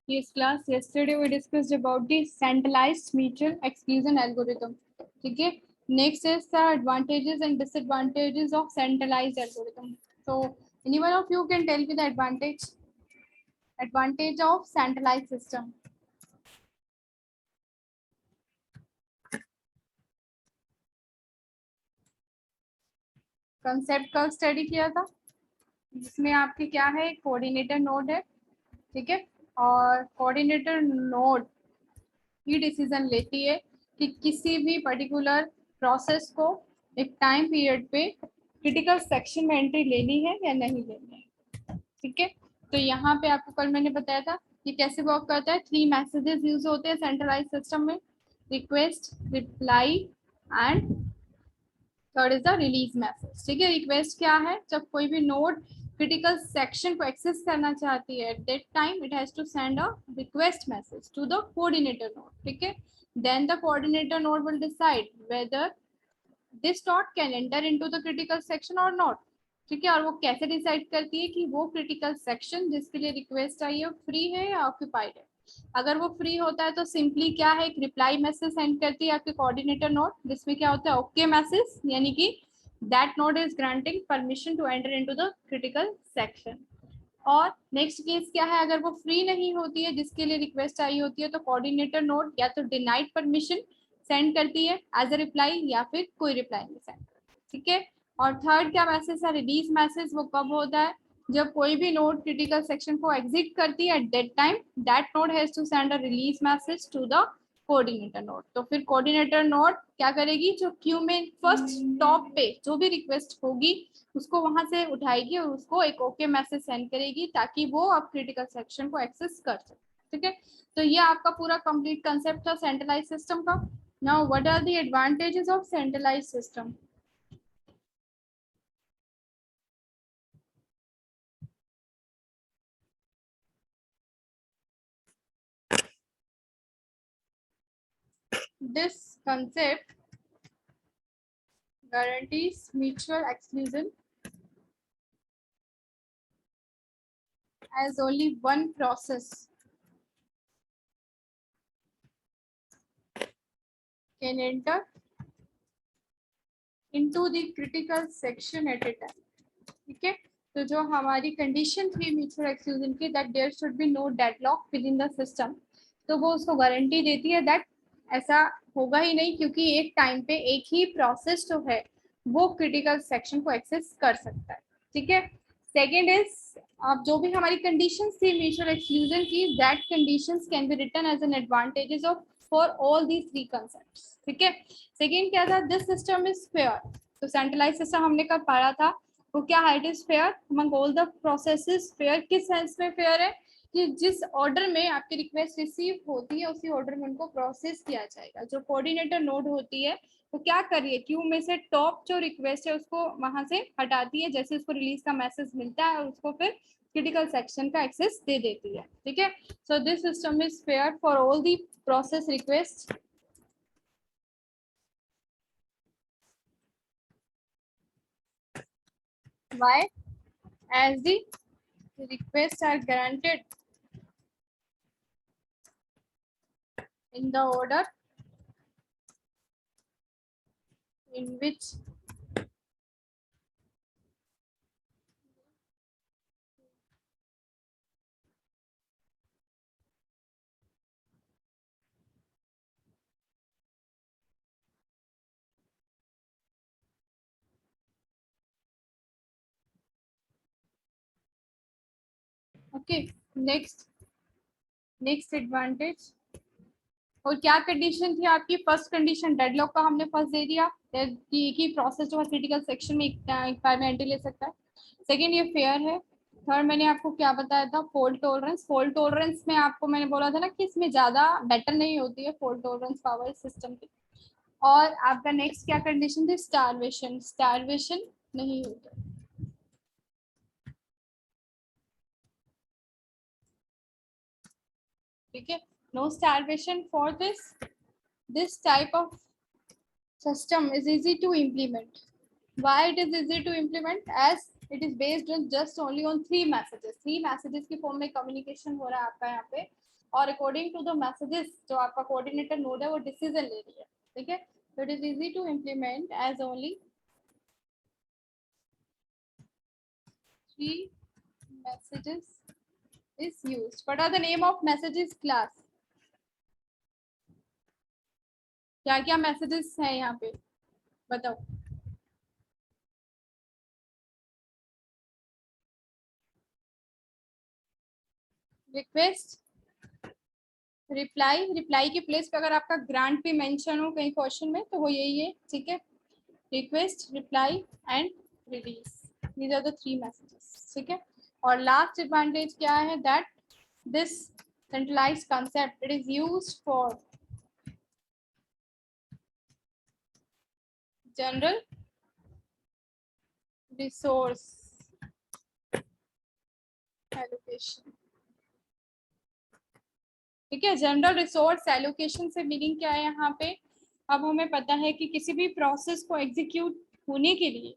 Yes, class. Yesterday we discussed about the centralized mutual exclusion algorithm. Okay. Next is the advantages and disadvantages of centralized algorithm. So, any one of you can tell me the advantage of centralized system. Concept का study किया था जिसमें आपके क्या है, coordinator node है, ठीक है, और कोऑर्डिनेटर नोड ही डिसीजन लेती है कि किसी भी पर्टिकुलर प्रोसेस को एक टाइम पीरियड पे क्रिटिकल सेक्शन में एंट्री लेनी है या नहीं लेनी है, ठीक है। तो यहाँ पे आपको कल मैंने बताया था कि कैसे वर्क करता है। 3 मैसेजेस यूज होते हैं सेंट्रलाइज सिस्टम में, request, reply and third is the release message, ठीक है। रिक्वेस्ट क्या है, जब कोई भी नोड क्रिटिकल सेक्शन को एक्सेस करना चाहती है, at that time it has to send a request message to the coordinator node, ठीक है। Then the coordinator node will decide whether this node can enter into the critical section और not, ठीक है। और वो कैसे डिसाइड करती है कि वो क्रिटिकल सेक्शन जिसके लिए रिक्वेस्ट आई है फ्री है या ऑक्यूपाइड है। अगर वो फ्री होता है तो सिंपली क्या है, एक रिप्लाई मैसेज सेंड करती है आपके कोऑर्डिनेटर नोड, जिसमें क्या होता है, ओके मैसेज, यानी कि that node is granting permission to enter into the critical section. और नेक्स्ट केस क्या है, अगर वो फ्री नहीं होती है जिसके लिए रिक्वेस्ट आई होती है, तो कोऑर्डिनेटर नोड या तो डिनाइड परमिशन सेंड करती है एज अ रिप्लाई या फिर कोई रिप्लाई नहीं सेंड करती है, ठीक है। और थर्ड क्या मैसेज है, रिलीज मैसेज, वो कब होता है, जब कोई भी नोड क्रिटिकल सेक्शन को एग्जिट करती है, at that time that node has to send a release message to the coordinator node. तो फिर कोऑर्डिनेटर नोड क्या करेगी, जो क्यू में फर्स्ट टॉप पे जो भी रिक्वेस्ट होगी उसको वहां से उठाएगी और उसको एक ओके मैसेज सेंड करेगी ताकि वो अब क्रिटिकल सेक्शन को एक्सेस कर सके, ठीक है। तो ये आपका पूरा कंप्लीट कंसेप्ट था सेंट्रलाइज सिस्टम का। Now what are the advantages of centralize system? This concept guarantees mutual exclusion as only one process can enter into the critical section at a time, ठीक है। तो जो हमारी कंडीशन थी mutual exclusion की, that there should be no deadlock within the system, तो वो उसको गारंटी देती है दैट ऐसा होगा ही नहीं, क्योंकि एक टाइम पे एक ही प्रोसेस जो है वो क्रिटिकल सेक्शन को एक्सेस कर सकता है, ठीक है। सेकेंड इज, अब जो भी हमारी कंडीशन थी म्यूचुअल एक्सक्लूजन की, that conditions can be written as an advantages of for all these three concepts, ठीक है। सेकेंड क्या था, दिस सिस्टम इज फेयर। तो सेंट्रलाइज सिस्टम हमने कब पढ़ा था, वो क्या है, it is fair among all the processes. Fair किस सेंस में फेयर है, कि जिस ऑर्डर में आपकी रिक्वेस्ट रिसीव होती है उसी ऑर्डर में उनको प्रोसेस किया जाएगा। जो कोऑर्डिनेटर नोड होती है वो क्या कर रही है, क्यू में से टॉप जो रिक्वेस्ट है उसको वहां से हटाती है, जैसे उसको रिलीज का मैसेज मिलता है और उसको फिर क्रिटिकल सेक्शन का एक्सेस दे देती है, ठीक है। So this system is fair for all the process request. Why? As the requests are granted in the order in which okay. Next advantage, और क्या कंडीशन थी आपकी, फर्स्ट कंडीशन डेडलॉक का हमने फर्स्ट दे दिया कि एक ही प्रोसेस जो है क्रिटिकल सेक्शन में एक बार में एंट्री ले सकता है। सेकंड, ये फेयर है। थर्ड, मैंने आपको क्या बताया था, फॉल्ट टॉलरेंस। फॉल्ट टॉलरेंस में आपको मैंने बोला था ना कि इसमें ज्यादा बेटर नहीं होती है फॉल्ट टॉलरेंस पावर सिस्टम की। और आपका नेक्स्ट क्या कंडीशन थी, स्टारवेशन। स्टारवेशन नहीं होता, ठीक है। No starvation for this type of system is easy to implement. Why it is easy to implement? As it is based on just only on three messages की form में communication हो रहा है आपका यहाँ पे, और अकॉर्डिंग टू द मैसेजेस जो आपका कोऑर्डिनेटर नोड है वो डिसीजन ले रही है, ठीक है। So it is easy to implement as only three messages is used. What are the name of messages class? क्या क्या मैसेजेस है यहाँ पे बताओ। Request, reply. रिप्लाई की प्लेस पे अगर आपका ग्रांट भी मेंशन हो कहीं क्वेश्चन में तो वो यही है, ठीक है। Request, reply and release, these are the three messages, ठीक है। और लास्ट एडवांटेज क्या है, that this centralized concept it is used for general resource allocation, ठीक है। जनरल रिसोर्स एलोकेशन से मीनिंग क्या है यहाँ पे, अब हमें पता है कि किसी भी प्रोसेस को एग्जीक्यूट होने के लिए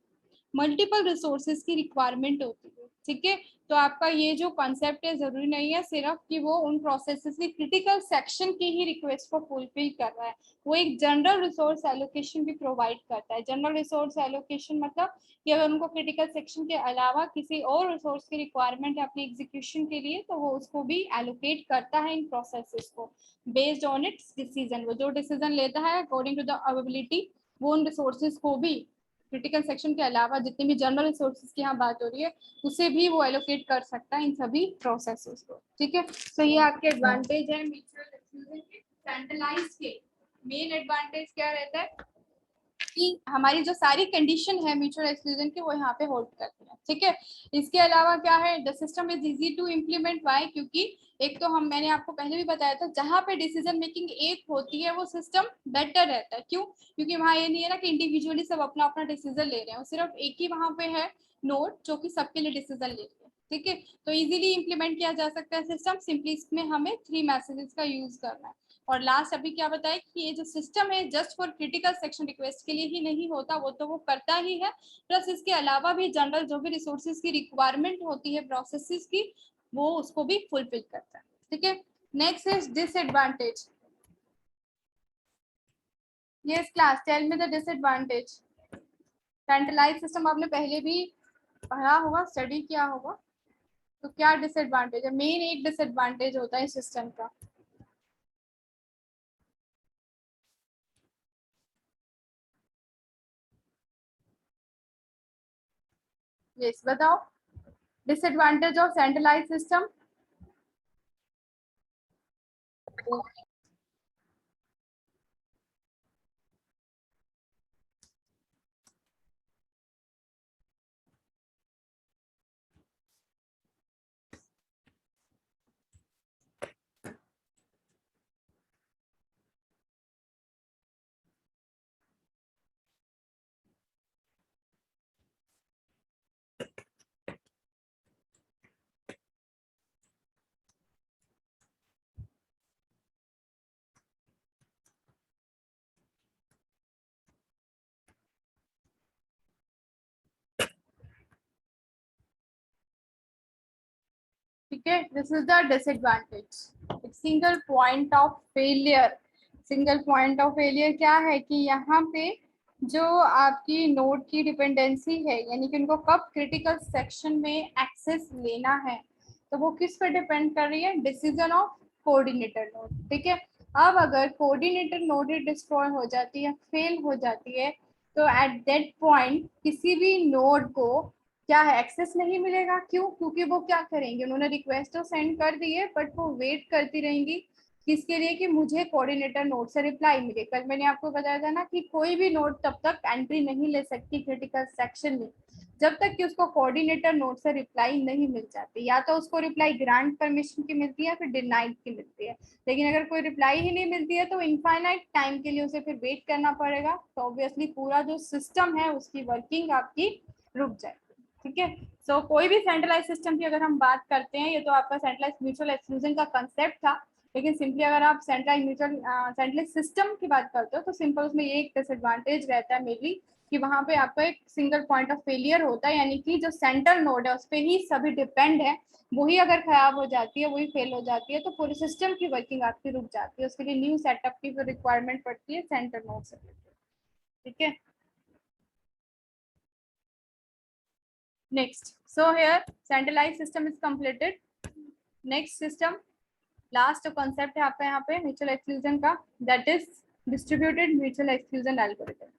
मल्टीपल रिसोर्सेज की रिक्वायरमेंट होती है, ठीक है। तो आपका ये जो कॉन्सेप्ट है जरूरी नहीं है सिर्फ कि वो उन प्रोसेसेस की क्रिटिकल सेक्शन की ही रिक्वेस्ट को फुलफिल कर रहा है, वो एक जनरल रिसोर्स एलोकेशन भी प्रोवाइड करता है। जनरल रिसोर्स एलोकेशन मतलब कि अगर उनको क्रिटिकल सेक्शन के अलावा किसी और रिसोर्स की रिक्वायरमेंट है अपने एग्जीक्यूशन के लिए, तो वो उसको भी एलोकेट करता है इन प्रोसेसेस को बेस्ड ऑन इट्स डिसीजन। वो जो डिसीजन लेता है अकॉर्डिंग टू द अवेलेबिलिटी, वो उन रिसोर्सेज को भी क्रिटिकल सेक्शन के अलावा जितनी भी जनरल रिसोर्सेज की यहाँ बात हो रही है उसे भी वो एलोकेट कर सकता है इन सभी प्रोसेसेस को। ठीक है, तो ये आपके एडवांटेज है म्यूचुअल एक्सक्लूजन के। सेंट्रलाइज के मेन एडवांटेज क्या रहता है कि हमारी जो सारी कंडीशन है म्यूचुअल एक्सक्लूजन की वो यहाँ पे होल्ड करती है। ठीक है, इसके अलावा क्या है, the system is easy to implement. Why? क्योंकि एक तो मैंने आपको पहले भी बताया था, जहाँ पे डिसीजन मेकिंग एक होती है वो सिस्टम बेटर रहता है। क्यों? क्योंकि वहाँ ये नहीं है ना कि इंडिविजुअली सब अपना अपना डिसीजन ले रहे हैं, सिर्फ एक ही वहाँ पे है नोड जो कि सबके लिए डिसीजन ले रही है। ठीक है, तो इजीली इंप्लीमेंट किया जा सकता है सिस्टम। सिंपली इसमें हमें 3 मैसेजेस का यूज करना है। और लास्ट अभी क्या बताया कि ये जो सिस्टम है just for critical section request के लिए ही नहीं होता, वो तो वो करता ही है, प्लस इसके अलावा भी जनरल जो भी रिसोर्सेज की रिक्वायरमेंट होती है प्रोसेसेस की, वो उसको भी फुलफिल करता है। ठीक है, next is disadvantage. Yes class, tell me the disadvantage. Centralize system आपने पहले भी पढ़ा होगा, स्टडी किया होगा, तो क्या डिसएडवांटेज है? मेन एक डिसएडवांटेज होता है सिस्टम का। यस बताओ, डिसएडवांटेज ऑफ सेंट्रलाइज सिस्टम। ठीक है, this is the disadvantage. Single point of failure. Single point of failure क्या है कि यहाँ पे जो आपकी नोड की डिपेंडेंसी है, यानी कि उनको कब क्रिटिकल सेक्शन में एक्सेस लेना है, तो वो किस पे डिपेंड कर रही है? Decision of coordinator node. ठीक है, अब अगर कोऑर्डिनेटर नोड डिस्ट्रॉय हो जाती है, फेल हो जाती है, तो एट दैट पॉइंट किसी भी नोड को क्या है, एक्सेस नहीं मिलेगा। क्यों? क्योंकि वो क्या करेंगे, उन्होंने रिक्वेस्ट तो सेंड कर दी है बट वो वेट करती रहेंगी किसके लिए? कि मुझे कोऑर्डिनेटर नोड से रिप्लाई मिले। कल मैंने आपको बताया था ना कि कोई भी नोड तब तक एंट्री नहीं ले सकती क्रिटिकल सेक्शन में जब तक कि उसको कोऑर्डिनेटर नोड से रिप्लाई नहीं मिल जाती। या तो उसको रिप्लाई ग्रांट परमिशन की मिलती है, फिर डिनाइड की मिलती है। लेकिन अगर कोई रिप्लाई ही नहीं मिलती है तो इनफाइनाइट टाइम के लिए उसे फिर वेट करना पड़ेगा, तो ऑब्वियसली पूरा जो सिस्टम है उसकी वर्किंग आपकी रुक जाएगी। ठीक है, सो कोई भी सेंट्रलाइज सिस्टम की अगर हम बात करते हैं, ये तो आपका सेंट्रलाइज म्यूचुअल एक्सक्लूजन का कंसेप्ट था, लेकिन सिंपली अगर आप सेंट्रलाइज सिस्टम की बात करते हो तो सिंपल उसमें ये एक डिसएडवांटेज रहता है मेनली कि वहां पे आपका एक सिंगल पॉइंट ऑफ फेलियर होता है, यानी कि जो सेंट्रल नोड है उस पर ही सभी डिपेंड है, वही अगर खराब हो जाती है, वही फेल हो जाती है, तो पूरे सिस्टम की वर्किंग आपकी रुक जाती है। उसके लिए न्यू सेटअप की रिक्वायरमेंट पड़ती है सेंट्रल नोड से। ठीक है, next, so here centralized system is completed. Next system, last concept है आपका यहाँ पे म्यूचुअल एक्सक्लूजन का, that is distributed mutual exclusion algorithm.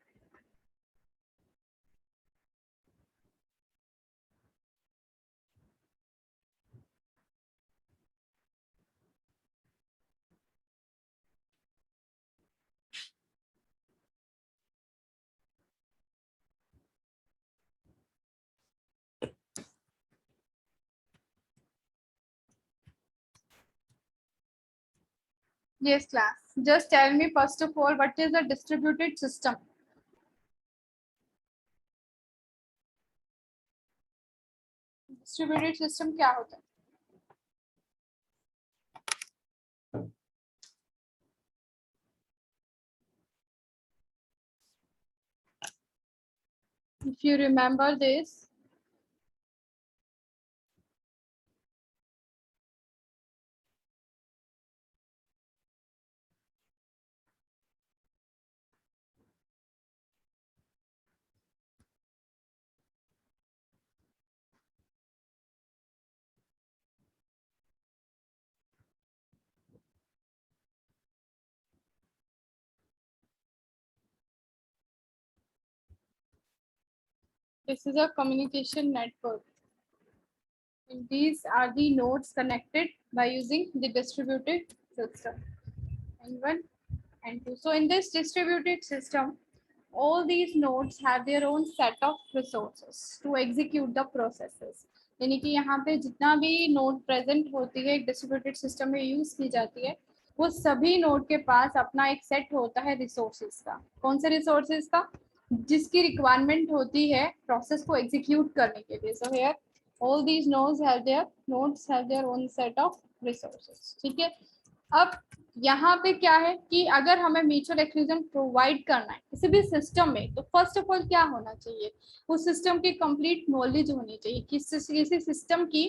Yes class, just tell me first of all what is a distributed system. Distributed system क्या होता है? If you remember this, This is a communication network. And these are the nodes connected by using the distributed system. N1 and 2. So in this distributed system, all these nodes have their own set of resources to execute the processes. यानी कि यहाँ पे जितना भी node present होती है एक distributed system में यूज की जाती है, वो सभी नोड के पास अपना एक सेट होता है रिसोर्सेज का. कौन से रिसोर्सेज का? जिसकी रिक्वायरमेंट होती है प्रोसेस को एग्जीक्यूट करने के लिए. So here all these nodes have their own set of resources. ठीक है. अब यहाँ पे क्या है कि अगर हमें म्यूचुअल एक्सक्लूजन प्रोवाइड करना है किसी भी सिस्टम में, तो फर्स्ट ऑफ ऑल क्या होना चाहिए? उस सिस्टम की कंप्लीट नॉलेज होनी चाहिए. किसी सिस्टम की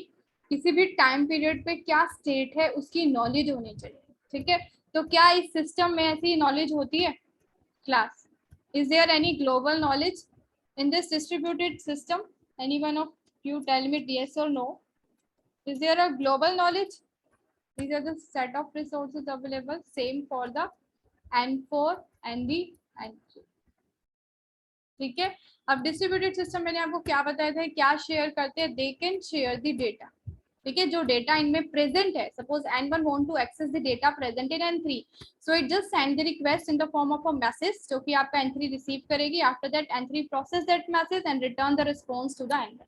किसी भी टाइम पीरियड पे क्या स्टेट है उसकी नॉलेज होनी चाहिए. ठीक है. तो क्या इस सिस्टम में ऐसी नॉलेज होती है? Class, is there any global knowledge in this distributed system? Any one of you tell me yes or no. Is there a global knowledge? These are the set of resources available, same for the N4 and the N3. ठीक है. अब distributed system मैंने आपको क्या बताया था, क्या share करते हैं? They can share the data. ठीक है. जो डेटा इनमें प्रेजेंट है, suppose N1 want to access the data present in N3, so it just send the request in the form of a message जो कि आपका N3 रिसीव करेगी. After that N3 process that message and return the response to the N1.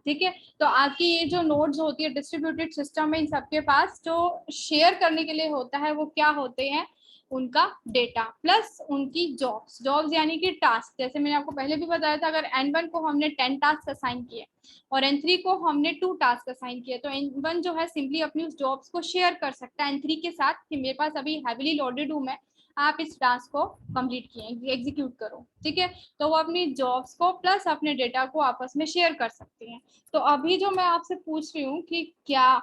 ठीक है. तो आपकी ये जो नोड्स होती है डिस्ट्रीब्यूटेड सिस्टम में, इन सबके पास जो शेयर करने के लिए होता है वो क्या होते हैं? उनका डेटा प्लस उनकी जॉब्स यानी कि टास्क. जैसे मैंने आपको पहले भी बताया था, अगर N1 को हमने 10 टास्क असाइन किए और N3 को हमने 2 टास्क असाइन किए, तो N1 जो है सिंपली अपनी उस जॉब्स को शेयर कर सकता है N3 के साथ कि मेरे पास अभी हैवीली लोडेड हूँ मैं, आप इस टास्क को कंप्लीट किए, एग्जीक्यूट करो. ठीक है. तो वो अपनी जॉब्स को प्लस अपने डेटा को आपस में शेयर कर सकते हैं. तो अभी जो मैं आपसे पूछ रही हूँ कि क्या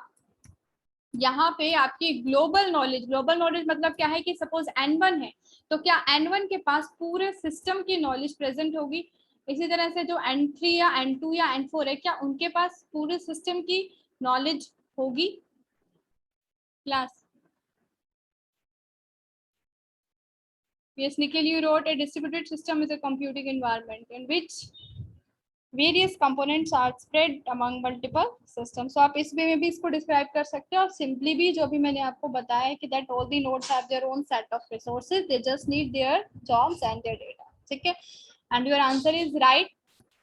यहाँ पे आपकी ग्लोबल नॉलेज मतलब क्या है कि सपोज N1 है, तो क्या N1 के पास पूरे सिस्टम की नॉलेज प्रेजेंट होगी? इसी तरह से जो N3 या N2 या N4 है, क्या उनके पास पूरे सिस्टम की नॉलेज होगी? Class. Yes, Nikhil, you wrote a distributed system is a computing environment in which various components are spread among multiple systems. So आप इस वे में भी इसको डिस्क्राइब कर सकते हो, और सिंपली भी जो भी मैंने आपको बताया है कि that all the nodes have their own set of resources, they just need their jobs and their data. ठीक है. And your answer is right,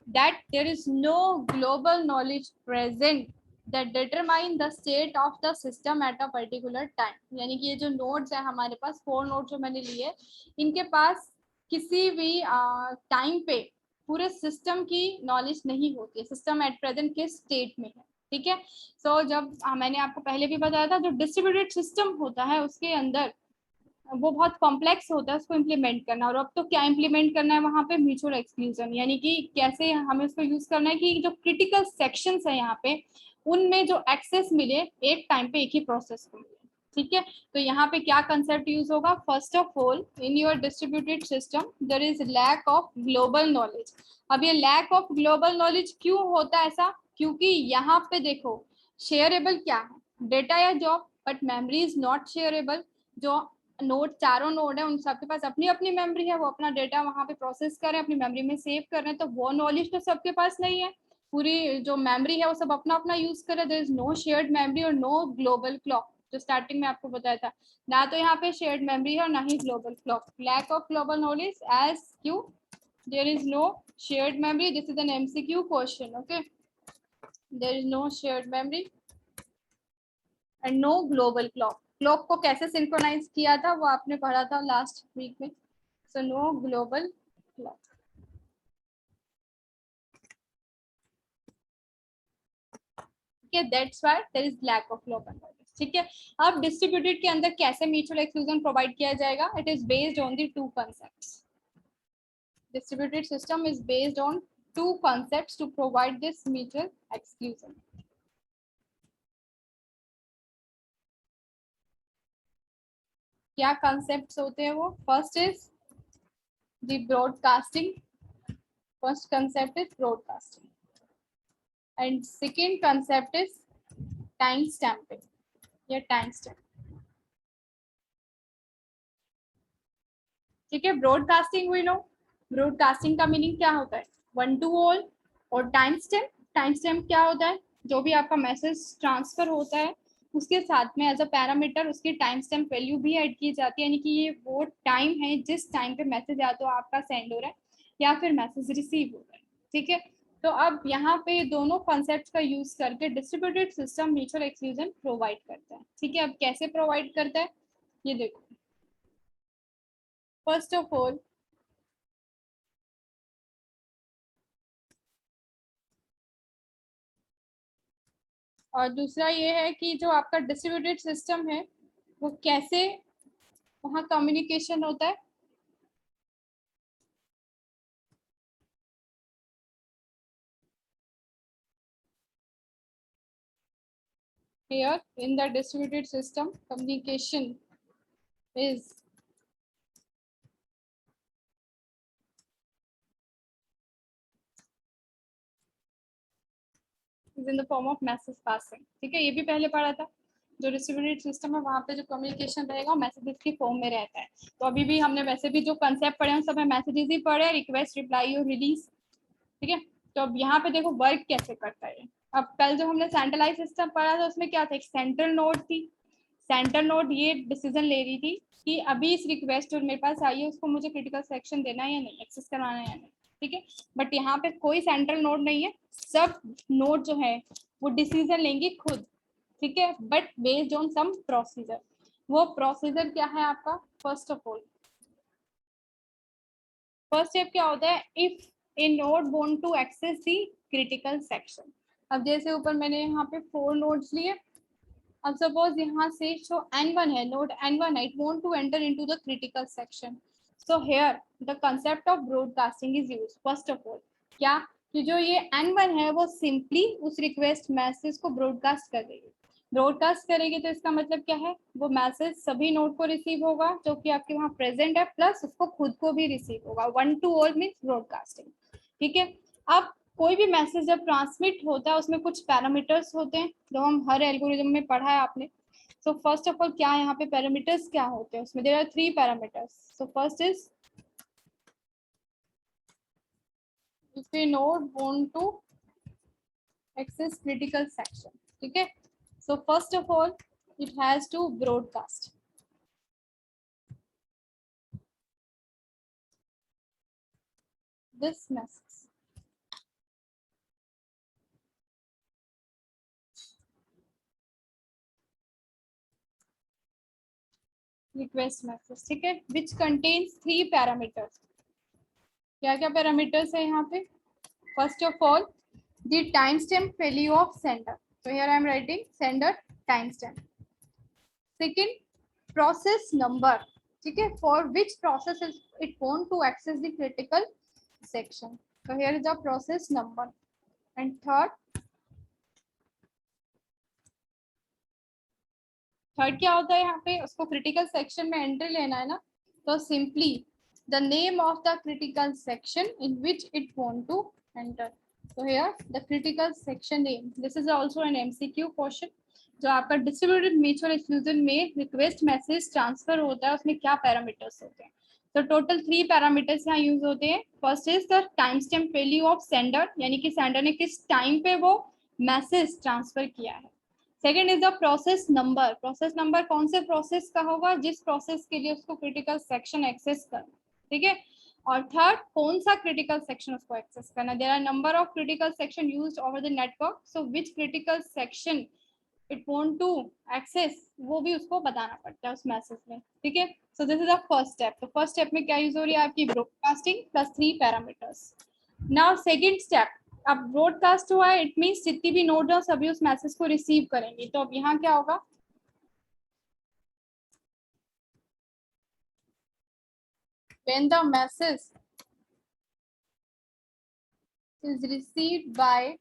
that there is no global knowledge present that determine the state of the system at a particular time. यानी कि ये जो nodes है हमारे पास, 4 nodes जो मैंने लिए, इनके पास किसी भी टाइम पे पूरे सिस्टम की नॉलेज नहीं होती है, सिस्टम एट प्रेजेंट किस स्टेट में है. ठीक है. सो जब मैंने आपको पहले भी बताया था, जो डिस्ट्रीब्यूटेड सिस्टम होता है उसके अंदर वो बहुत कॉम्प्लेक्स होता है उसको इम्प्लीमेंट करना. और अब तो क्या इम्प्लीमेंट करना है वहाँ पे? Mutual exclusion. यानी कि कैसे हमें उसको यूज करना है कि जो क्रिटिकल सेक्शंस है यहाँ पे, उनमें जो एक्सेस मिले एक टाइम पे एक ही प्रोसेस को मिले. ठीक है. तो यहाँ पे क्या कंसेप्ट यूज होगा? First of all, in your distributed system there is lack of global knowledge. अब ये लैक ऑफ ग्लोबल नॉलेज क्यों होता है ऐसा? क्योंकि यहाँ पे देखो, शेयरेबल क्या है? डेटा या job, but memory is not shareable. जो नोड, चारों नोड है, उन सबके पास अपनी अपनी मेमोरी है, वो अपना डेटा वहाँ पे प्रोसेस कर रहे हैं, अपनी मेमोरी में सेव कर रहे हैं. तो वो नॉलेज तो सबके पास नहीं है. पूरी जो मेमोरी है वो सब अपना अपना यूज कर रहे हैं. There is no shared memory और नो ग्लोबल क्लॉक, जो स्टार्टिंग में आपको बताया था. ना तो यहाँ पे शेयर्ड मेमोरी है और ना ही global clock. Lack of global knowledge as cause there is no shared memory. This is an MCQ question. Okay. There is no shared memory and no global clock. Clock को कैसे synchronise किया था वो आपने पढ़ा था लास्ट वीक में. So no global clock. ठीक है. That's why there is lack of global knowledge. ठीक है. अब डिस्ट्रीब्यूटेड के अंदर कैसे म्यूचुअल एक्सक्लूजन प्रोवाइड किया जाएगा? It is based on the 2 concepts. Distributed system is based on 2 concepts to provide this mutual exclusion. क्या concepts होते हैं वो? First is the broadcasting. First concept is broadcasting. And second concept is time stamping. या time stamp. ठीक है. Broadcasting we know. Broadcasting का meaning क्या होता है? 1 to all, और टाइम स्टैम्प क्या होता है, जो भी आपका मैसेज ट्रांसफर होता है उसके साथ में एज अ पैरामीटर उसकी टाइम स्टैम्प वैल्यू भी ऐड की जाती है, यानी कि ये वो टाइम है जिस टाइम पे मैसेज या तो आपका सेंड हो रहा है या फिर मैसेज रिसीव हो रहा है। ठीक है, तो अब यहाँ पे दोनों कॉन्सेप्ट का यूज करके distributed system mutual exclusion provide करता है। ठीक है, अब कैसे प्रोवाइड करता है ये देखो। फर्स्ट ऑफ ऑल और दूसरा ये है कि जो आपका डिस्ट्रीब्यूटेड सिस्टम है वो कैसे वहाँ कम्युनिकेशन होता है। Here in the distributed system, communication is in the form of message passing। ठीक है, ये भी पहले पढ़ा था। जो डिस्ट्रीब्यूटेड सिस्टम है वहाँ पे जो कम्युनिकेशन रहेगा मैसेजेस की फॉर्म में रहता है। तो अभी भी हमने वैसे भी जो कंसेप्ट पढ़े हैं सब मैसेजेस ही पढ़े, रिक्वेस्ट, रिप्लाई और रिलीज। ठीक है, तो अब यहाँ पे देखो वर्क कैसे करता है। अब कल जो हमने सेंट्रलाइज सिस्टम पढ़ा था उसमें क्या था, एक सेंट्रल नोड थी। सेंट्रल नोड ये डिसीजन ले रही थी कि अभी इस रिक्वेस्ट जो मेरे पास आई है उसको मुझे क्रिटिकल सेक्शन देना है या नहीं, एक्सेस करवाना है या नहीं। ठीक है, बट यहाँ पे कोई सेंट्रल नोड नहीं है, सब नोड जो है वो डिसीजन लेंगे खुद। ठीक है, but based on some procedure. वो प्रोसीजर क्या है आपका, first of all first step क्या होता है, if a node want to access the critical section. अब जैसे ऊपर मैंने यहाँ पे 4 नोड्स लिए। अब सपोज यहाँ से जो n1 है, नोड n1 है, it want to enter into the critical section. So here the concept of broadcasting is used. First of all क्या कि जो ये n1 है वो सिंपली उस रिक्वेस्ट मैसेज को ब्रॉडकास्ट कर देगी। ब्रॉडकास्ट करेगी तो इसका मतलब क्या है, वो मैसेज सभी नोड को रिसीव होगा जो कि आपके वहाँ प्रेजेंट है, प्लस उसको खुद को भी रिसीव होगा। 1 to all मीन्स ब्रॉडकास्टिंग। ठीक है, अब कोई भी मैसेज जब ट्रांसमिट होता है उसमें कुछ पैरामीटर्स होते हैं जो हम हर एल्गोरिथम में पढ़ा है आपने। सो फर्स्ट ऑफ ऑल क्या है यहाँ पे पैरामीटर्स क्या होते हैं, उसमें there are 3 parameters. So first is if a node want to access critical section। ठीक है, so first of all it has to broadcast this message। Request message. ठीक है, विच कंटेन्स 3 पैरामीटर्स। क्या क्या पैरामीटर्स है यहाँ पे, first of all the time stamp value of sender. so here I am writing sender time stamp। Second process number. ठीक है, for which process it want to access the critical section. so here is the process number। and third क्या होता है यहाँ पे, उसको critical section में entry लेना है ना, तो simply the name of the critical section in which it want to enter. so here the critical section name, this is also an MCQ question. जो आपका डिस्ट्रीब्यूटेड म्यूचुअल एक्सक्लूजन में request message transfer होता है उसमें क्या parameters होते हैं। तो टोटल 3 पैरामीटर्स यहाँ यूज होते हैं। First is the time stamp value of sender, यानी कि सेंडर ने किस टाइम पे वो मैसेज ट्रांसफर किया है। Second is the process number. Process number कौन से प्रोसेस का होगा, जिस प्रोसेस के लिए उसको क्रिटिकल सेक्शन एक्सेस करना। ठीक है, और थर्ड कौन सा क्रिटिकल सेक्शन उसको एक्सेस करना। There are number of critical section used over the network, so which critical section it want to access वो भी उसको बताना पड़ता है उस मैसेज में। ठीक है, so this is the first step. तो फर्स्ट स्टेप में क्या यूज हो रही है आपकी broadcasting plus 3 parameters. Now second step, अब ब्रॉडकास्ट हुआ है, इट मींस जितनी भी नोड है सभी उस मैसेज को रिसीव करेंगे। तो अब यहाँ क्या होगा, when the message is received by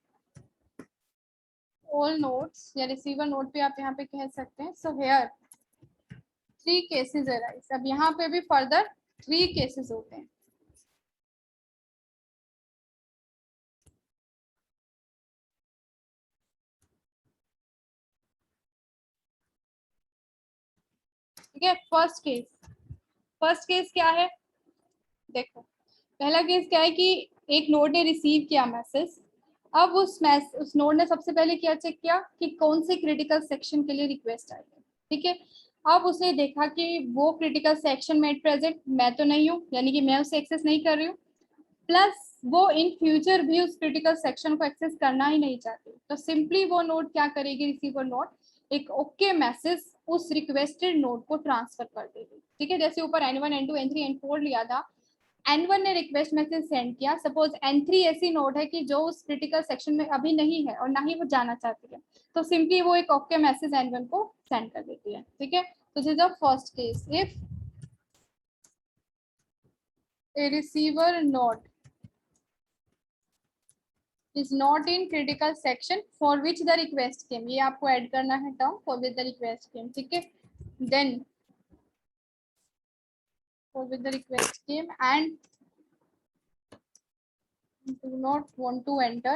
all nodes या रिसीवर नोड पे आप यहाँ पे कह सकते हैं। so here 3 cases arise। अब यहाँ पे भी फर्दर 3 केसेस होते हैं। ठीक है, फर्स्ट केस क्या है, देखो पहला केस क्या है कि एक नोड ने रिसीव किया मैसेज, अब उस नोड ने सबसे पहले क्या चेक किया कि कौन से क्रिटिकल सेक्शन के लिए रिक्वेस्ट आई है, ठीक है। अब उसने देखा कि वो क्रिटिकल सेक्शन में प्रेजेंट मैं तो नहीं हूँ, यानी कि मैं उसे एक्सेस नहीं कर रही हूँ, प्लस वो इन फ्यूचर भी उस क्रिटिकल सेक्शन को एक्सेस करना ही नहीं चाहती, तो सिंपली वो नोड क्या करेगी, रिसीवर नोड एक ओके मैसेज उस रिक्वेस्टेड नोड को ट्रांसफर कर देगी, ठीक है। जैसे ऊपर N1 N2 N3 N4 लिया था, N1 ने रिक्वेस्ट मैसेज सेंड किया, सपोज N3 ऐसी नोड है कि जो उस क्रिटिकल सेक्शन में अभी नहीं है और ना ही वो जाना चाहती है, तो सिंपली वो एक ओके मैसेज N1 को सेंड कर देती है, ठीक है। तो this is the first case, if A receiver node is not in critical section for which the request came, ये आपको ऐड करना है term for which the request came, ठीक है। then for which the request came and do not want to enter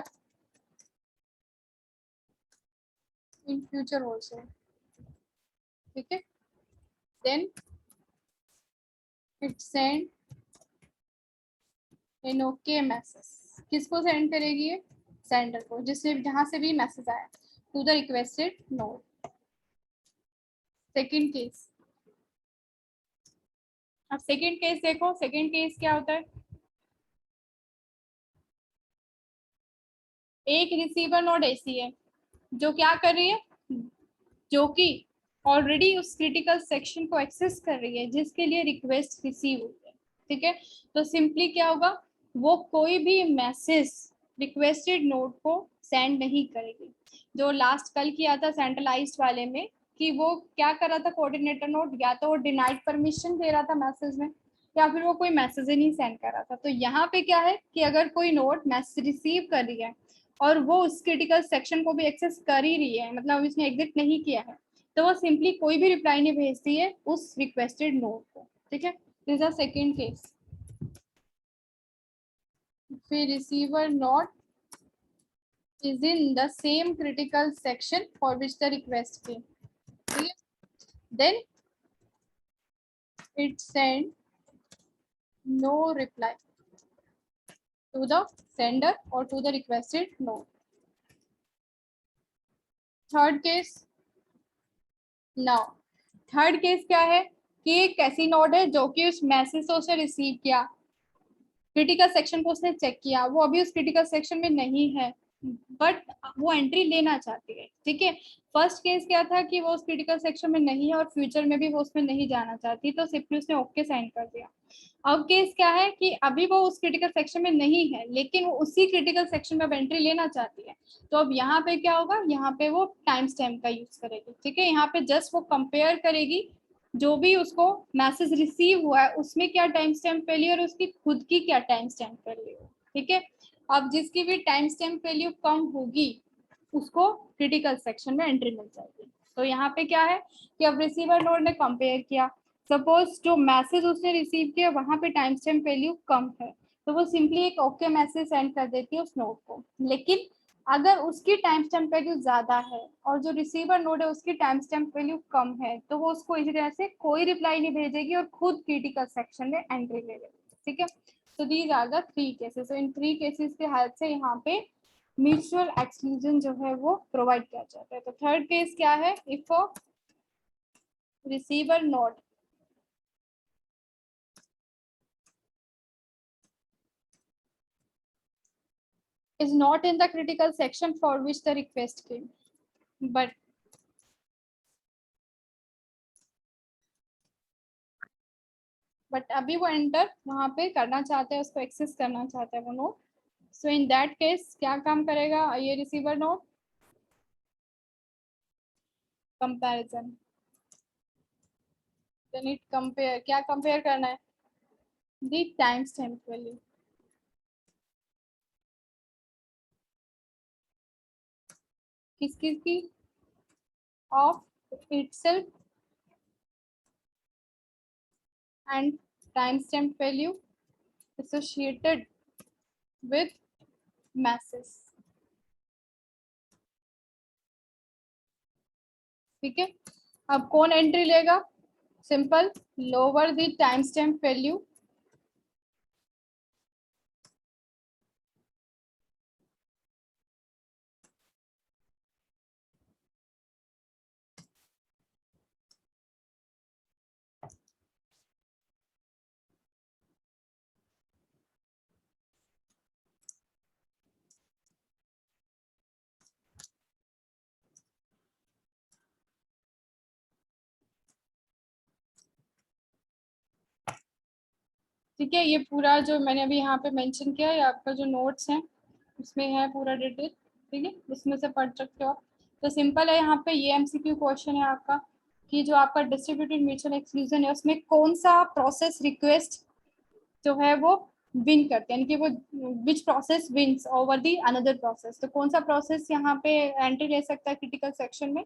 in future also, ठीक है। then it send an okay message, किसको send करेगी ये, सेंडर को, जिससे जहां से भी मैसेज आया, to the requested node. Second case, अब सेकेंड केस देखो, सेकेंड केस क्या होता है, एक रिसीवर नोड ऐसी है जो क्या कर रही है, जो कि ऑलरेडी उस क्रिटिकल सेक्शन को एक्सेस कर रही है जिसके लिए रिक्वेस्ट रिसीव हुई है, ठीक है। तो सिंपली क्या होगा, वो कोई भी मैसेज रिक्वेस्टेड नोड को सेंड नहीं करेगी, जो लास्ट कल किया था सेंट्रलाइज्ड वाले में, कि वो क्या कर रहा था कोऑर्डिनेटर नोड, या तो वो डिनाइड परमिशन दे रहा था मैसेज में, या फिर वो कोई मैसेज ही नहीं सेंड कर रहा था। तो यहाँ पे क्या है कि अगर कोई नोड मैसेज रिसीव कर रही है और वो उस क्रिटिकल सेक्शन को भी एक्सेस कर ही रही है, मतलब इसने एग्जिट नहीं किया है, तो वो सिंपली कोई भी रिप्लाई नहीं भेजती है उस रिक्वेस्टेड नोड को, ठीक है। दिस इज सेकंड केस, फिर receiver node is in the same critical section for which the request came, then it send no reply to the sender or to the requested node. Third case, now third case क्या है कि एक ऐसी node है जो कि उस message से उसने रिसीव किया, क्रिटिकल सेक्शन को उसने चेक किया, वो अभी उस क्रिटिकल सेक्शन में नहीं है, बट वो एंट्री लेना चाहती है, ठीक है। फर्स्ट केस क्या था कि वो उस क्रिटिकल सेक्शन में नहीं है और फ्यूचर में भी वो उसमें नहीं जाना चाहती, तो सिंपली उसने ओके साइन कर दिया। अब केस क्या है कि अभी वो उस क्रिटिकल सेक्शन में नहीं है लेकिन वो उसी क्रिटिकल सेक्शन में एंट्री लेना चाहती है, तो अब यहाँ पे क्या होगा, यहाँ पे वो टाइम स्टैम्प का यूज करेगी, ठीक है। यहाँ पे जस्ट वो कंपेयर करेगी जो भी उसको मैसेज रिसीव हुआ है उसमें क्या टाइम स्टैम्प वैल्यू और उसकी खुद की क्या टाइम स्टैम्प वैल्यू, ठीक है। अब जिसकी भी टाइम स्टैम्प वैल्यू कम होगी उसको क्रिटिकल सेक्शन में एंट्री मिल जाएगी। तो यहाँ पे क्या है कि अब रिसीवर नोड ने कंपेयर किया, सपोज जो मैसेज उसने रिसीव किया वहां पे टाइम स्टैम्प वैल्यू कम है, तो वो सिंपली एक ओके मैसेज सेंड कर देती है उस नोड को। लेकिन अगर उसकी टाइम स्टैम्प वैल्यू ज्यादा है और जो रिसीवर नोड है उसकी टाइम स्टैम्प वैल्यू कम है, तो वो उसको इसी तरह से कोई रिप्लाई नहीं भेजेगी और खुद क्रिटिकल सेक्शन में एंट्री ले लेगी, ठीक है। So these are the three cases. So in three cases के हेल्प से यहाँ पे म्यूचुअल एक्सक्लूजन जो है वो प्रोवाइड किया जाता है। तो थर्ड केस क्या है, if receiver node is not in the critical section for which the request came, but अभी वो एंटर वहां पे करना चाहते हैं, उसको एक्सेस करना चाहते हैं वो node. So in that case क्या काम करेगा ये receiver node, comparison, then it compare, क्या कंपेयर करना है, द टाइम स्टैम्प वैल्यू, किस किस की, of itself and timestamp value associated with masses, ठीक है। अब कौन एंट्री लेगा, simple, lower the time stamp value ठीक है, ये पूरा जो मैंने अभी यहाँ पे मेंशन किया है आपका जो नोट्स है उसमें है पूरा डिटेल। ठीक है, उसमें से पढ़ सकते हो आप। तो सिंपल है, यहाँ पे ये एमसीक्यू क्वेश्चन है आपका कि जो आपका डिस्ट्रीब्यूटेड म्यूचुअल एक्सक्लूजन है उसमें कौन सा प्रोसेस रिक्वेस्ट जो है वो विन करते हैं, यानी कि वो which process wins over the another process. तो कौन सा प्रोसेस यहाँ पे एंट्री ले सकता है क्रिटिकल सेक्शन में,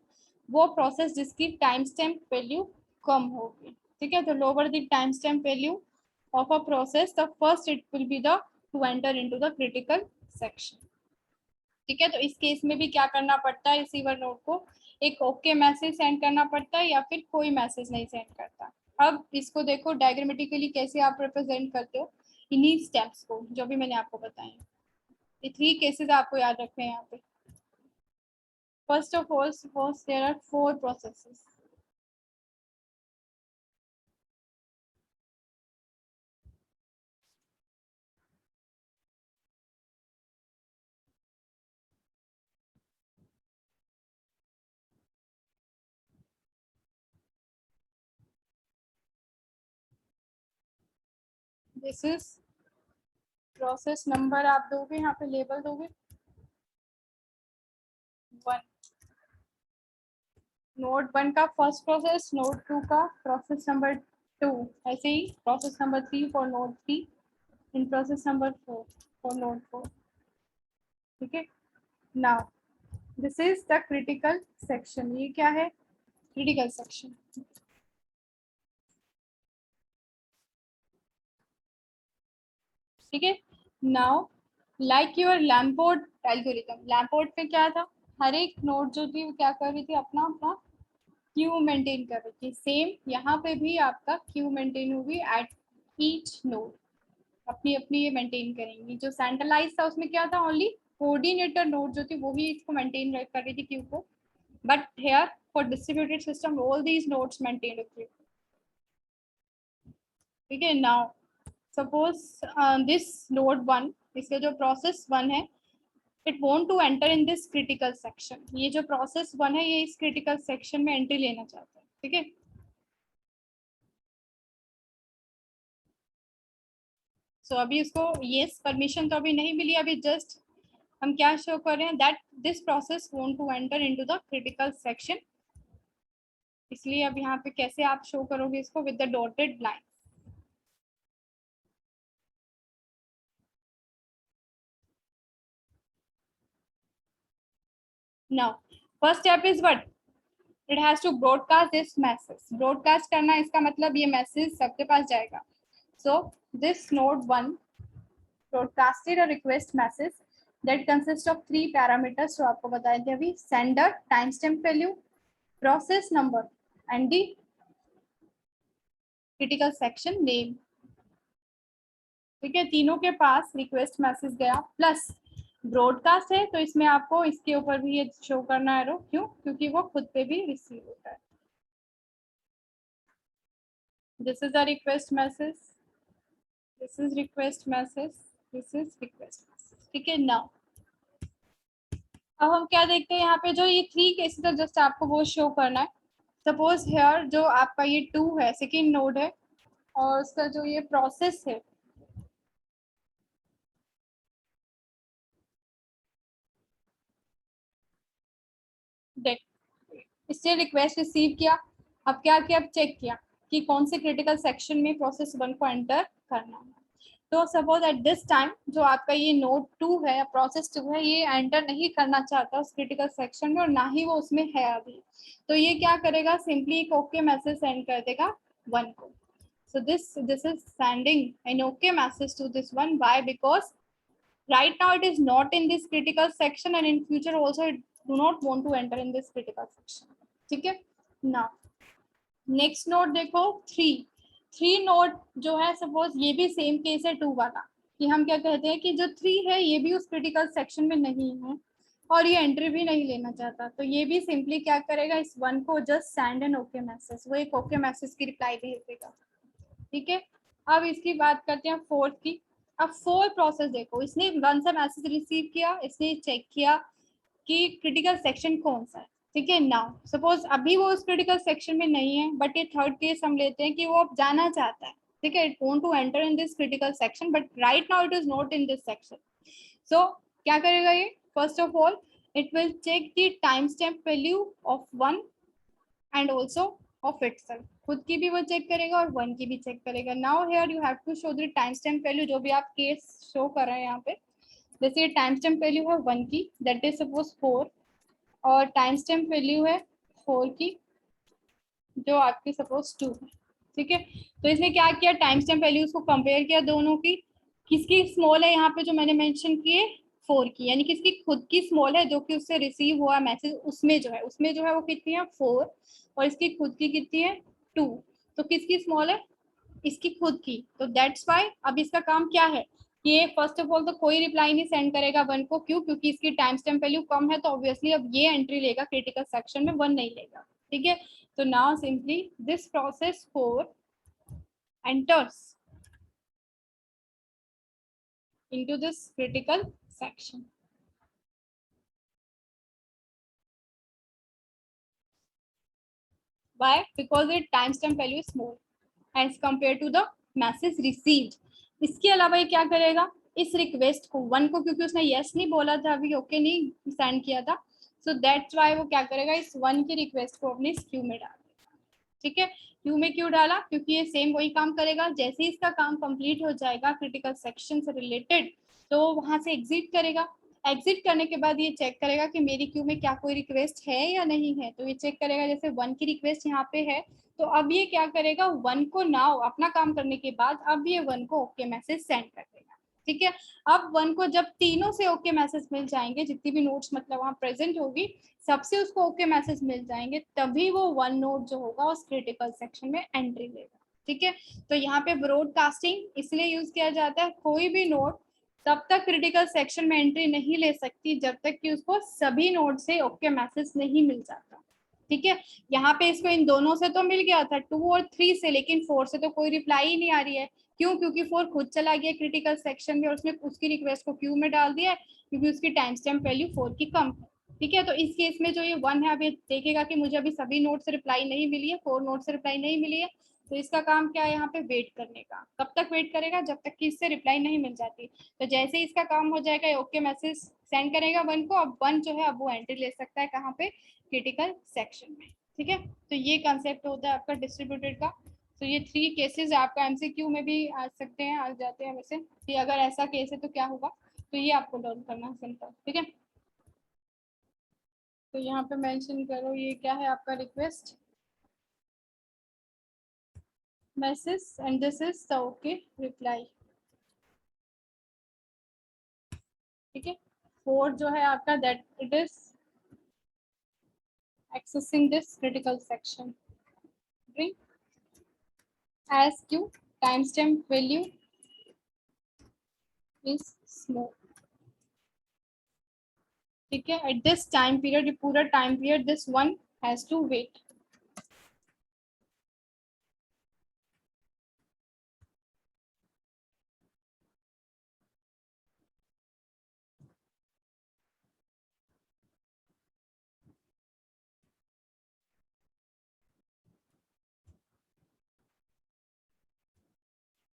वो प्रोसेस जिसकी टाइम स्टैम्प वैल्यू कम होगी। ठीक है, तो lower the time stamp value of a process the first it will be the two enter into the critical section. ठीक है, तो इस केस में भी क्या करना पड़ता है, रिसीवर नोड को एक ओके मैसेज सेंड करना पड़ता है या फिर कोई मैसेज नहीं सेंड करता। अब इसको देखो डायग्रामेटिकली कैसे आप रिप्रेजेंट करते हो इन्हीं स्टेप्स को जो भी मैंने आपको बताए। ये 3 केसेस आपको याद रखने हैं यहाँ पे। First of all suppose there are 4 processes. This is process number, आप दोगे यहाँ पे लेबल दोगे 1, नोड 1 का फर्स्ट प्रोसेस, नोड 2 का प्रोसेस नंबर 2, ऐसे ही process number 3 for node 3, in process number 4 for node 4। ठीक है, now this is the critical section. ये क्या है, क्रिटिकल सेक्शन। ठीक है, now like your Lamport algorithm, Lamport पे क्या था, हर एक नोड जो थी वो क्या कर रही थी, अपना अपना क्यू मेंटेन कर रही थी। सेम यहाँ पे भी आपका क्यू मेंटेन होगी एट ईच नोड, अपनी अपनी ये मेंटेन करेंगी। जो सेंट्रलाइज था उसमें क्या था, ओनली कोऑर्डिनेटर नोड जो थी वही इसको मेंटेन कर रही थी क्यू को, but here for distributed system all these nodes maintain Q. ठीक है, नाउ सपोज दिस नोड 1, इसका जो प्रोसेस 1 है, it want to enter in this critical section. ये जो प्रोसेस 1 है ये इस क्रिटिकल सेक्शन में एंट्री लेना चाहता है। ठीक है, सो अभी उसको ये परमिशन तो अभी नहीं मिली, अभी जस्ट हम क्या शो कर रहे हैं, that this process want to enter into the critical section. इसलिए अब यहाँ पे कैसे आप शो करोगे इसको, with the dotted line. Now first step is what, it has to broadcast this message. Broadcast करना इसका मतलब ये मैसेज सबके पास जाएगा। So this node 1 broadcasted a request message that consists of 3 parameters जो आपको बताए थे अभी, sender, timestamp value, process number and the critical section name। ठीक है, तीनों के पास रिक्वेस्ट मैसेज गया, प्लस ब्रॉडकास्ट है तो इसमें आपको इसके ऊपर भी ये शो करना है। क्यों, क्योंकि वो खुद पे भी रिसीव होता है। This is a request message, this is request message, this is request message. ठीक है, नाउ अब हम क्या देखते हैं, यहाँ पे जो ये 3 केसेस है जस्ट आपको वो शो करना है। सपोज हेयर जो आपका ये 2 है, सेकेंड नोड है, और उसका जो ये प्रोसेस है, देख इससे रिक्वेस्ट रिसीव किया। अब क्या किया, अब चेक किया कि कौन से क्रिटिकल सेक्शन में प्रोसेस 1 को एंटर करना है। तो सपोज एट दिस टाइम जो आपका ये नोड 2 है, प्रोसेस 2 है, ये एंटर नहीं करना चाहता उस क्रिटिकल सेक्शन में और ना ही वो उसमें है अभी। तो ये क्या करेगा, सिंपली एक ओके मैसेज सेंड कर देगा 1 को। So this is sending an okay message to this one. Why? Because right now it is not in this critical section and in future also it do not want to enter in this critical section. ठीक है, now next node देखो 3 node जो है, suppose ये भी same case है 2 वाला, कि हम क्या कहते हैं कि जो 3 है ये भी उस क्रिटिकल सेक्शन में नहीं है और ये एंट्री भी नहीं लेना चाहता। तो ये भी सिंपली क्या करेगा, इस 1 को just send an okay message, वो एक ओके मैसेज की रिप्लाई भेज देगा। ठीक है, अब इसकी बात करते हैं 4th की। अब 4 प्रोसेस देखो, इसने 1 सा मैसेज रिसीव किया, इसने चेक किया कि क्रिटिकल सेक्शन कौन सा है। ठीक है, नाउ सपोज अभी वो उस क्रिटिकल सेक्शन में नहीं है, बट ये 3rd केस हम लेते हैं कि वो अब जाना चाहता है। ठीक है, it want to enter in this critical section but right now it is not in this section. So क्या करेगा ये, first of all it will check the time stamp value of 1 and also of itself. खुद की भी वो check करेगा और 1 की भी चेक करेगा. Now here you have to show the time stamp value, जो भी आप केस शो कर रहे हैं यहाँ पे. जैसे ये टाइम स्टैम्प वैल्यू है 1 की, दैट इज सपोज 4, और टाइम स्टैम्प वैल्यू है 4 की जो आपकी सपोज 2 है. ठीक है, तो इसने क्या किया, टाइम स्टैम्प वैल्यूज को कंपेयर किया दोनों की. किसकी स्मॉल है यहाँ पे जो मैंने मेंशन किए, 4 की, यानी किसकी खुद की स्मॉल है जो कि उससे रिसीव हुआ मैसेज, उसमें जो है वो कितनी है 4, और इसकी खुद की कितनी है 2. तो किसकी स्मॉल है, इसकी खुद की. तो दैट्स वाई अब इसका काम क्या है, ये फर्स्ट ऑफ ऑल तो कोई रिप्लाई नहीं सेंड करेगा 1 को. क्यों, क्योंकि इसकी टाइम स्टैम्प वैल्यू कम है, तो ऑब्वियसली अब ये एंट्री लेगा क्रिटिकल सेक्शन में, 1 नहीं लेगा. ठीक है, so now simply this process 4 enters into this critical section. Why? Because its timestamp value is small as compared to the message received. इसके अलावा ये क्या करेगा, इस रिक्वेस्ट को 1 को, क्योंकि उसने यस नहीं बोला था अभी, ओके नहीं सेंड किया था, सो दैट्स वाई वो क्या करेगा, इस 1 की रिक्वेस्ट को अपनी क्यू में डाल. ठीक है, क्यू में क्यों डाला, क्योंकि ये सेम वही काम करेगा. जैसे ही इसका काम कंप्लीट हो जाएगा क्रिटिकल सेक्शन से रिलेटेड, तो वहां से एग्जिट करेगा. एग्जिट करने के बाद ये चेक करेगा कि मेरी क्यू में क्या कोई रिक्वेस्ट है या नहीं है. तो ये चेक करेगा, जैसे 1 की रिक्वेस्ट यहाँ पे है, तो अब ये क्या करेगा, 1 को नाउ अपना काम करने के बाद अब ये 1 को ओके मैसेज सेंड कर देगा. ठीक है, अब 1 को जब तीनों से ओके मैसेज मिल जाएंगे, जितनी भी नोट्स मतलब वहाँ प्रेजेंट होगी, सबसे उसको ओके मैसेज मिल जाएंगे, तभी वो 1 नोट जो होगा उस क्रिटिकल सेक्शन में एंट्री लेगा. ठीक है, तो यहाँ पे ब्रॉडकास्टिंग इसलिए यूज किया जाता है, कोई भी नोट तब तक क्रिटिकल सेक्शन में एंट्री नहीं ले सकती जब तक कि उसको सभी नोट से ओके मैसेज नहीं मिल जाता. ठीक है, यहाँ पे इसको इन दोनों से तो मिल गया था, 2 और 3 से, लेकिन 4 से तो कोई रिप्लाई ही नहीं आ रही है. क्यों, क्योंकि 4 खुद चला गया क्रिटिकल सेक्शन में और उसने उसकी रिक्वेस्ट को क्यू में डाल दिया है, क्योंकि उसकी टाइम स्टैम्प वैल्यू 4 की कम है. ठीक है, तो इस केस में जो ये 1 है, अभी देखेगा कि मुझे अभी सभी नोट से रिप्लाई नहीं मिली है, 4 नोट से रिप्लाई नहीं मिली है, तो इसका काम क्या है यहाँ पे, वेट करने का. कब तक वेट करेगा, जब तक कि इससे रिप्लाई नहीं मिल जाती. तो जैसे ही इसका काम हो जाएगा, ओके मैसेज सेंड करेगा 1 को. अब 1 जो है अब वो एंट्री ले सकता है कहाँ पे, क्रिटिकल सेक्शन में. ठीक है, तो ये कंसेप्ट होता है आपका डिस्ट्रीब्यूटेड का. तो ये 3 केसेस आपका एमसीक्यू में भी आ सकते हैं, आ जाते हैं वैसे, कि अगर ऐसा केस है तो क्या होगा. तो ये आपको लर्न करना सिंपल. ठीक है, तो यहाँ पे मेंशन करो, ये क्या है आपका request message and this is the okay reply. ठीक है, 4 जो है आपका, that it is accessing this critical section. Bring as q timestamp value is small. ठीक है, at this time period, पूरा time period this one has to wait.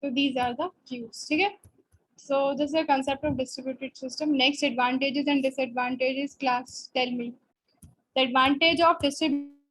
So these are the queues. ठीक है, so this is a concept of distributed system. Next, advantages and disadvantages. Class, tell me the advantage of distributed